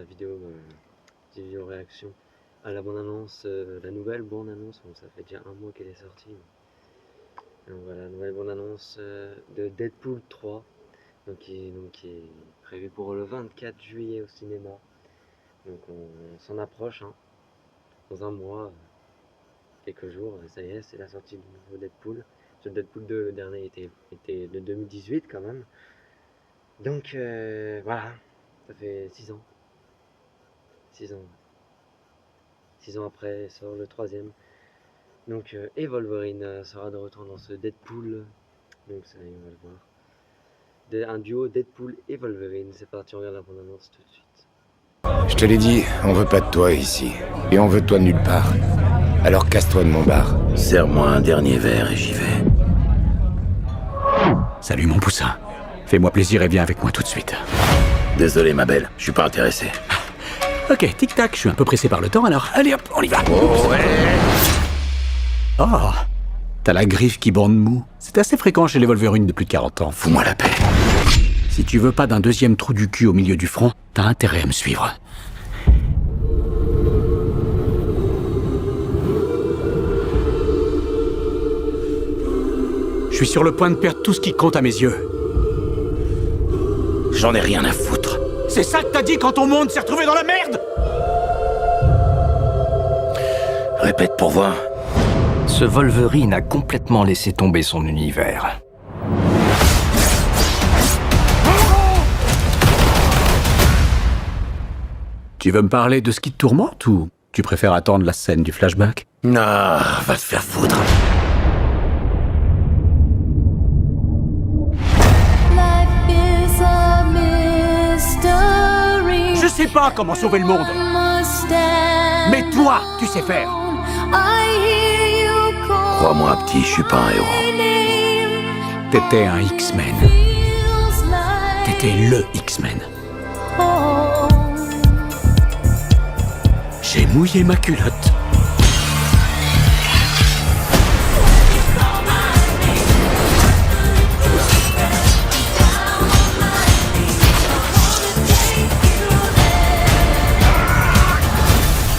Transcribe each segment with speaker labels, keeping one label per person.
Speaker 1: petite vidéo réaction à la bande-annonce, la nouvelle bande-annonce. Bon, ça fait déjà un mois qu'elle est sortie. Donc voilà, la nouvelle bande-annonce de Deadpool 3, qui est prévue pour le 24 juillet au cinéma. Donc on s'en approche, hein. Dans un mois, quelques jours, ça y est, c'est la sortie du nouveau Deadpool. Ce Deadpool 2, le dernier était de 2018 quand même. Donc voilà, ça fait 6 ans. 6 ans. 6 ans après sort le troisième. Donc et Wolverine sera de retour dans ce Deadpool. Donc ça y est, on va le voir. Un duo Deadpool et Wolverine. C'est parti, on regarde la bande-annonce tout de suite.
Speaker 2: Je te l'ai dit, on veut pas de toi ici. Et on veut de toi nulle part. Alors casse-toi de mon bar.
Speaker 3: Serre-moi un dernier verre et j'y vais.
Speaker 4: Salut mon poussin. Fais-moi plaisir et viens avec moi tout de suite.
Speaker 3: Désolé ma belle, je suis pas intéressé.
Speaker 4: Ok, tic-tac, je suis un peu pressé par le temps alors. Allez hop, on y va.
Speaker 3: Oh ouais.
Speaker 4: Oh, t'as la griffe qui bande mou. C'est assez fréquent chez les Wolverines de plus de 40 ans.
Speaker 3: Fous-moi la paix.
Speaker 4: Si tu veux pas d'un deuxième trou du cul au milieu du front, t'as intérêt à me suivre. Je suis sur le point de perdre tout ce qui compte à mes yeux.
Speaker 3: J'en ai rien à foutre.
Speaker 4: C'est ça que t'as dit quand ton monde s'est retrouvé dans la merde?
Speaker 3: Répète pour voir.
Speaker 5: Ce Wolverine a complètement laissé tomber son univers.
Speaker 4: Tu veux me parler de ce qui te tourmente ou tu préfères attendre la scène du flashback?
Speaker 3: Ah, va te faire foutre.
Speaker 4: Je sais pas comment sauver le monde. Mais toi, tu sais faire.
Speaker 3: Crois-moi petit, je suis pas un héros.
Speaker 4: T'étais un X-Men. T'étais le X-Men. J'ai mouillé ma culotte.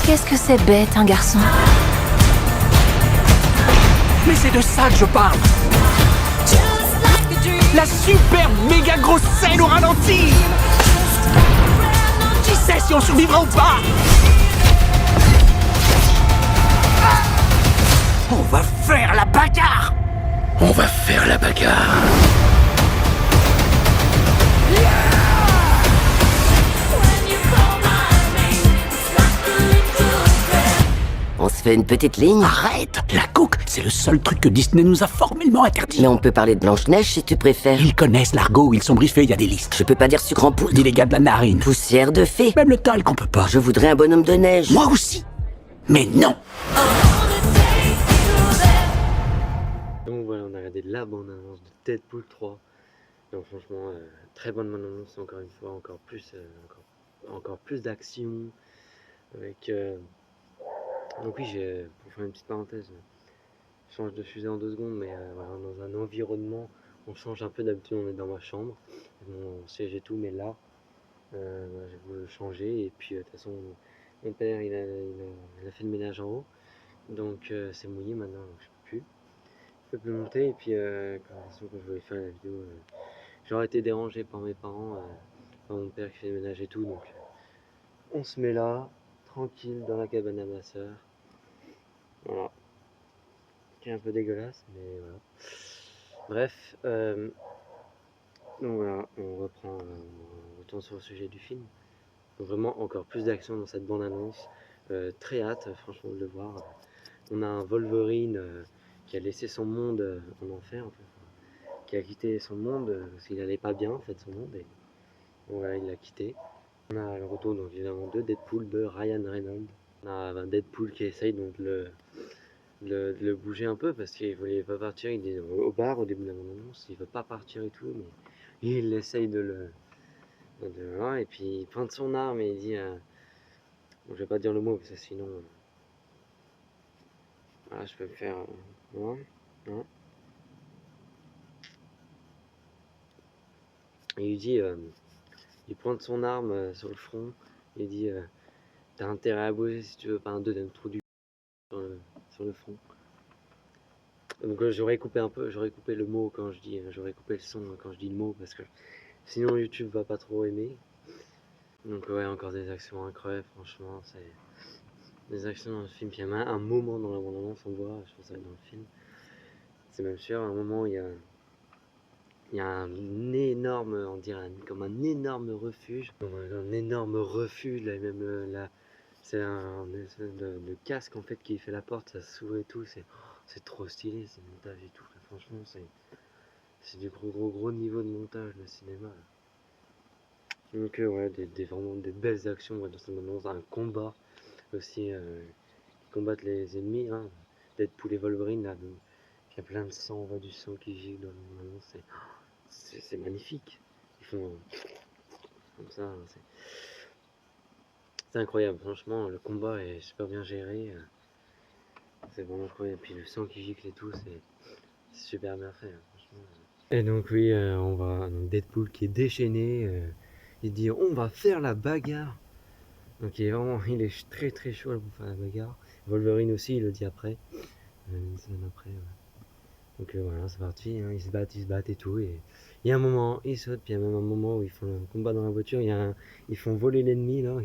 Speaker 6: Qu'est-ce que c'est bête, un garçon?
Speaker 4: Mais c'est de ça que je parle. La super méga grosse scène au ralenti. Qui sait si on survivra ou pas? On va faire la bagarre.
Speaker 3: On va faire la bagarre.
Speaker 7: On se fait une petite ligne?
Speaker 4: Arrête! La coke, c'est le seul truc que Disney nous a formellement interdit.
Speaker 7: Mais on peut parler de Blanche-Neige si tu préfères.
Speaker 4: Ils connaissent l'argot, ils sont briefés, il y a des listes.
Speaker 7: Je peux pas dire sucre en poudre.
Speaker 4: Dis les gars de la narine.
Speaker 7: Poussière de fée.
Speaker 4: Même le talc, on peut pas.
Speaker 7: Je voudrais un bonhomme de neige.
Speaker 4: Moi aussi. Mais non!
Speaker 1: Donc voilà, on a regardé la bande-annonce de Deadpool 3. Donc franchement, très bonne bande-annonce, encore une fois, encore plus d'action. Avec, donc oui, pour faire une petite parenthèse, je change de sujet en 2 secondes, mais voilà, dans un environnement, on change un peu. D'habitude, on est dans ma chambre, mon siège et tout, mais là, voilà, j'ai voulu changer. Et puis de toute façon, mon père, il a fait le ménage en haut, donc c'est mouillé maintenant, donc je peux plus monter. Et puis quand je voulais faire la vidéo, j'aurais été dérangé par mes parents, par mon père qui fait le ménage et tout, donc on se met là, tranquille, dans la cabane à ma soeur. Voilà. Qui est un peu dégueulasse, mais voilà. Bref, donc voilà, on retourne sur le sujet du film. Donc vraiment encore plus d'action dans cette bande-annonce. Très hâte, franchement, de le voir. On a un Wolverine qui a laissé son monde en enfer, en fait. Qui a quitté son monde parce qu'il allait pas bien, en fait, son monde. Et donc voilà, il l'a quitté. On a le retour, donc évidemment, de Deadpool, de Ryan Reynolds. On a un Deadpool qui essaye donc de le bouger un peu parce qu'il voulait pas partir. Il est au bar au début de la bande-annonce, il veut pas partir et tout, mais il essaye voilà, et puis il pointe son arme et il dit bon, je vais pas dire le mot parce que sinon voilà, je peux me faire non. Et il dit il pointe son arme sur le front Il dit t'as intérêt à bouger si tu veux pas un deuxième trou du sur le front. Donc j'aurais coupé un peu, j'aurais coupé le mot quand je dis, j'aurais coupé le son quand je dis le mot parce que sinon YouTube va pas trop aimer. Donc ouais, encore des actions incroyables, franchement, c'est des actions dans le film. Puis il y a un moment dans la bande-annonce, on voit, je pense que ça va être dans le film, c'est même sûr, à un moment il y a un énorme, on dirait comme un énorme refuge, un énorme refuge, là, même là, c'est un espèce de casque en fait qui fait la porte, ça s'ouvre et tout, c'est trop stylé, c'est le montage et tout, là, franchement c'est du gros niveau de montage le cinéma là. Donc ouais, vraiment des belles actions ouais, dans cette bande-annonce, un combat aussi, qui combattent les ennemis, hein. Deadpool et Wolverine là, donc, il y a plein de sang, on voit du sang qui gicle dans la bande-annonce, c'est magnifique. Ils font comme ça, hein, c'est incroyable, franchement, le combat est super bien géré, c'est vraiment incroyable. Puis le sang qui gicle et tout, c'est super bien fait, hein, franchement. Et donc oui, on va donc Deadpool qui est déchaîné, il dit on va faire la bagarre. Donc il est très chaud là, pour faire la bagarre. Wolverine aussi, il le dit après, une semaine après. Ouais. Donc voilà, c'est parti, hein, ils se battent et tout. Et il y a un moment, ils sautent, puis il y a même un moment où ils font un combat dans la voiture. Ils font voler l'ennemi là.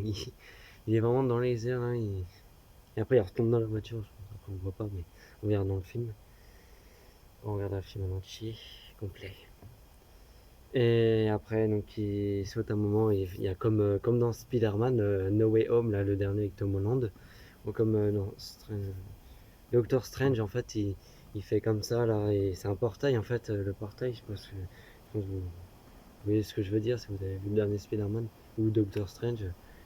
Speaker 1: Il est vraiment dans les airs. Là, et après, il retombe dans la voiture. Après, on voit pas, mais on verra dans le film. On regarde le film en entier, complet. Et après, donc, il saute un moment. Et il y a comme dans Spider-Man, No Way Home, là, le dernier avec Tom Holland. Ou comme dans Doctor Strange, en fait, il fait comme ça là, et c'est un portail en fait. Le portail, je pense que vous voyez ce que je veux dire si vous avez vu le dernier Spider-Man ou Doctor Strange.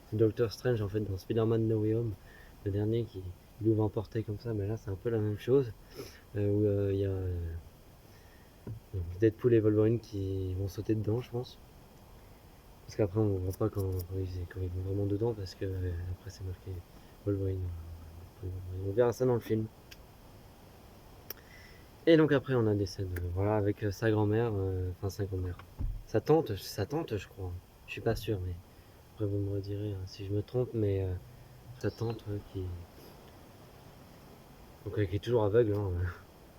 Speaker 1: C'est Doctor Strange en fait dans Spider-Man No Way Home, le dernier qui il ouvre un portail comme ça, mais là c'est un peu la même chose. Où il y a Deadpool et Wolverine qui vont sauter dedans, je pense. Parce qu'après on voit pas quand ils vont vraiment dedans, parce que après c'est marqué Wolverine. On verra ça dans le film. Et donc après on a des scènes, voilà, avec sa grand-mère, enfin sa grand-mère, sa tante je crois, je suis pas sûr, mais après vous me redirez hein, si je me trompe, mais sa tante qui est toujours aveugle, hein,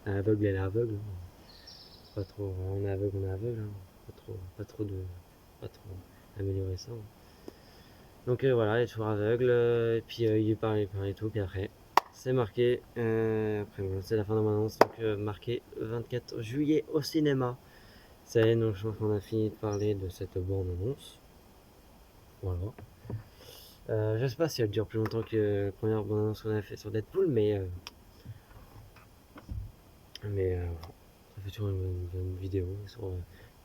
Speaker 1: aveugle elle est aveugle, hein. Pas trop, on est aveugle, hein. Pas trop améliorer ça, hein. Donc voilà, elle est toujours aveugle, et puis il parle et tout, puis après c'est marqué, après voilà, c'est la fin de mon annonce, donc marqué 24 juillet au cinéma. Ça y est, donc je pense qu'on a fini de parler de cette bande-annonce. Voilà. Je sais pas si elle dure plus longtemps que la première bande-annonce qu'on a fait sur Deadpool, mais ça fait toujours une vidéo sur,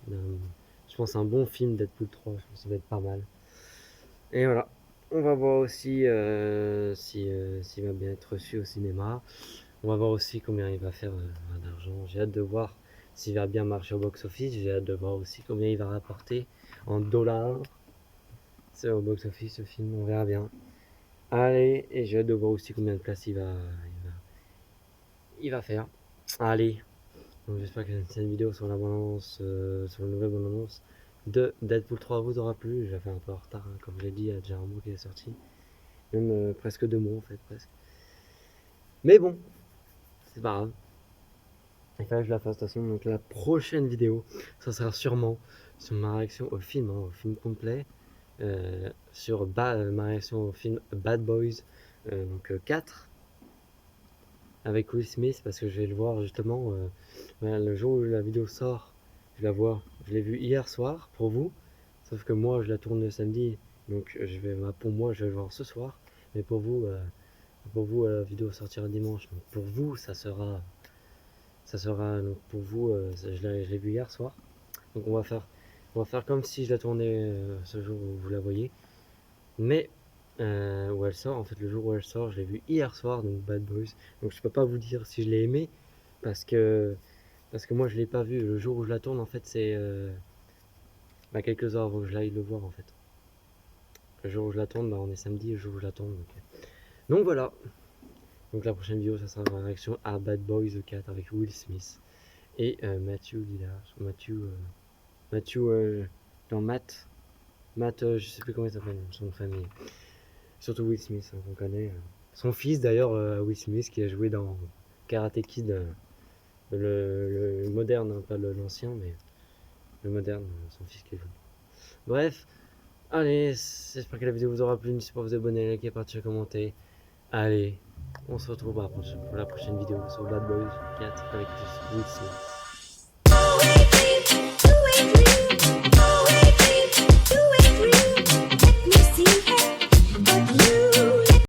Speaker 1: je pense, un bon film Deadpool 3, je pense que ça va être pas mal. Et voilà. On va voir aussi s'il va bien être reçu au cinéma. On va voir aussi combien il va faire d'argent. J'ai hâte de voir s'il va bien marcher au box-office. J'ai hâte de voir aussi combien il va rapporter en dollars. C'est au box-office ce film, on verra bien. Allez, et j'ai hâte de voir aussi combien de places il va faire. Allez, donc j'espère que cette vidéo sur la bande-annonce, sur la nouvelle bande-annonce de Deadpool 3 vous aura plu. J'ai fait un peu en retard, hein, comme je l'ai dit, il y a déjà un mois qui est sorti. Même presque 2 mois en fait, presque. Mais bon, c'est pas grave. Il fallait que je la fasse de toute façon. Donc la prochaine vidéo, ça sera sûrement sur ma réaction au film, hein, au film complet. Sur ma réaction au film Bad Boys, donc 4, avec Will Smith, parce que je vais le voir justement le jour où la vidéo sort. Je la vois, je l'ai vue hier soir pour vous, sauf que moi je la tourne le samedi, donc pour moi je vais le voir ce soir, mais pour vous la vidéo sortira dimanche, donc pour vous ça sera donc pour vous je l'ai vu hier soir, donc on va faire comme si je la tournais ce jour où vous la voyez, mais où elle sort, en fait le jour où elle sort, je l'ai vu hier soir, donc Bad Boys, donc je peux pas vous dire si je l'ai aimé, parce que moi je l'ai pas vu, le jour où je la tourne en fait c'est quelques heures avant que je l'aille le voir en fait. Le jour où je la tourne, on est samedi, le jour où je la tourne, donc voilà. Donc la prochaine vidéo ça sera ma réaction à Bad Boys 4 avec Will Smith et Matthew Lillard, Matthew dans Matt, Matt, je sais plus comment il s'appelle, son nom de famille. Surtout Will Smith, hein, qu'on connaît. Son fils d'ailleurs, Will Smith, qui a joué dans Karate Kid, le moderne, hein, pas l'ancien, mais le moderne, son fils qui joue. Bref, allez, j'espère que la vidéo vous aura plu. N'hésitez pas à vous abonner, liker, partager, commenter. Allez, on se retrouve pour la prochaine vidéo sur Bad Boys 4 avec Will Smith.